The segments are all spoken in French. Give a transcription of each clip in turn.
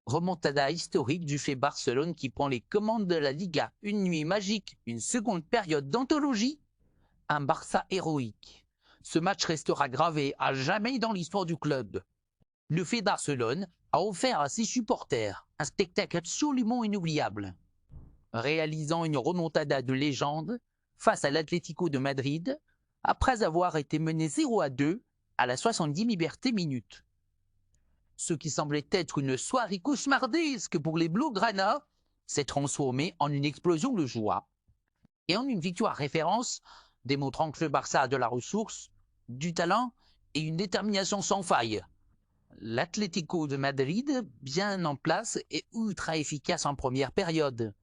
Remontada historique du fait Barcelone qui prend les commandes de la Liga. Une nuit magique, une seconde période d'anthologie, un Barça héroïque. Ce match restera gravé à jamais dans l'histoire du club. Le fait Barcelone a offert à ses supporters un spectacle absolument inoubliable, réalisant une remontada de légende face à l'Atlético de Madrid après avoir été mené 0-2 à la 70 liberté minute. Ce qui semblait être une soirée cauchemardesque pour les Blaugrana s'est transformé en une explosion de joie et en une victoire référence, démontrant que le Barça a de la ressource, du talent et une détermination sans faille. L'Atlético de Madrid, bien en place et ultra efficace en première période,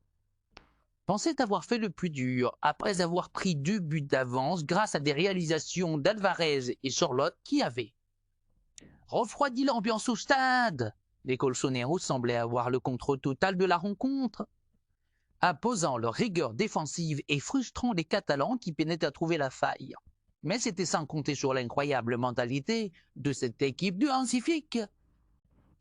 pensait avoir fait le plus dur après avoir pris 2 buts d'avance grâce à des réalisations d'Alvarez et Charlotte qui avaient refroidi l'ambiance au stade. Les Colchoneros semblaient avoir le contrôle total de la rencontre, imposant leur rigueur défensive et frustrant les Catalans qui peinaient à trouver la faille. Mais c'était sans compter sur l'incroyable mentalité de cette équipe de Hansi Flick,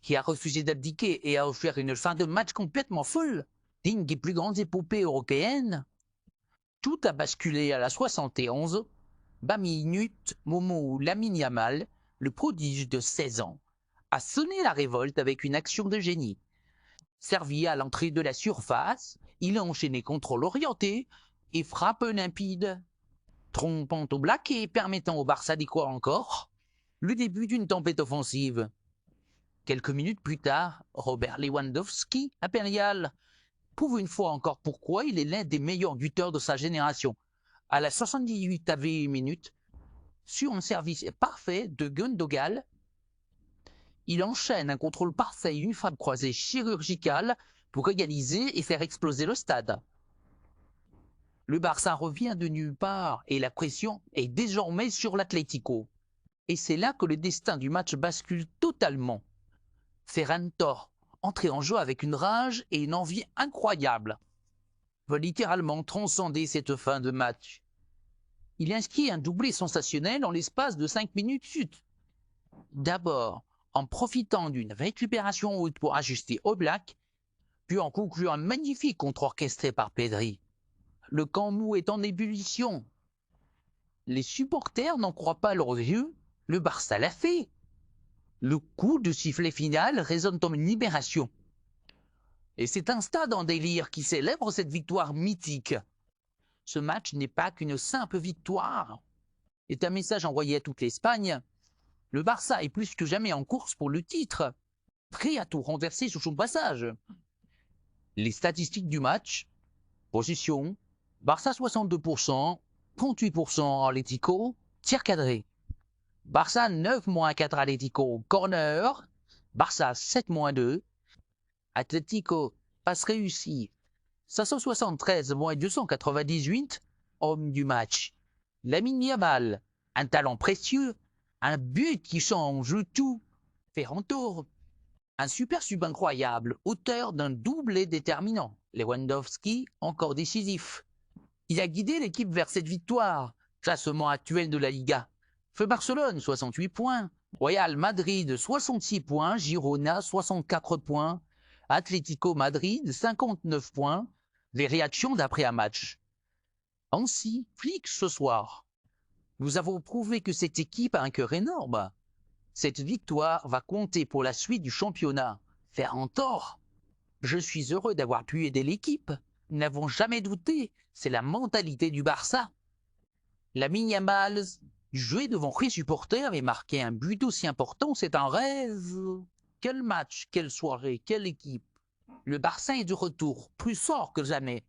qui a refusé d'abdiquer et a offert une fin de match complètement folle, digne des plus grandes épopées européennes. Tout a basculé à la 71, minute, Momo Lamine Yamal, le prodige de 16 ans, a sonné la révolte avec une action de génie. Servi à l'entrée de la surface, il a enchaîné contrôle orienté et frappe limpide, trompant au black et permettant au Barça d'y croire encore. Le début d'une tempête offensive. Quelques minutes plus tard, Robert Lewandowski, impérial, prouve une fois encore pourquoi il est l'un des meilleurs buteurs de sa génération. À la 78e minute, sur un service parfait de Gundogan, il enchaîne un contrôle parfait et une frappe croisée chirurgicale pour égaliser et faire exploser le stade. Le Barça revient de nulle part et la pression est désormais sur l'Atlético. Et c'est là que le destin du match bascule totalement. Ferran Torres, entré en jeu avec une rage et une envie incroyables, va littéralement transcender cette fin de match. Il inscrit un doublé sensationnel en l'espace de 5 minutes. D'abord, en profitant d'une récupération haute pour ajuster Oblak, puis en concluant un magnifique contre orchestré par Pedri. Le camp mou est en ébullition. Les supporters n'en croient pas leurs yeux, le Barça l'a fait. Le coup de sifflet final résonne comme une libération. Et c'est un stade en délire qui célèbre cette victoire mythique. Ce match n'est pas qu'une simple victoire. C'est un message envoyé à toute l'Espagne. Le Barça est plus que jamais en course pour le titre, prêt à tout renverser sur son passage. Les statistiques du match: position, Barça 62%, 38% Atlético, tir cadré. Barça 9-4 Atlético, corner, Barça 7-2, Atlético, passe réussie, 573-298, homme du match. Lamine Yamal, un talent précieux, un but qui change tout. Ferran Torres, un super sub incroyable, auteur d'un doublé déterminant. Lewandowski, encore décisif. Il a guidé l'équipe vers cette victoire. Classement actuel de la Liga. Feu Barcelone, 68 points. Real Madrid, 66 points. Girona, 64 points. Atlético Madrid, 59 points. Les réactions d'après un match. Hansi Flick ce soir. Nous avons prouvé que cette équipe a un cœur énorme. Cette victoire va compter pour la suite du championnat. Ferran Torres. Je suis heureux d'avoir pu aider l'équipe. Nous n'avons jamais douté. C'est la mentalité du Barça. Lamine Yamal, jouer devant les supporters et marquer un but aussi important, c'est un rêve. Quel match, quelle soirée, quelle équipe. Le Barça est de retour, plus fort que jamais.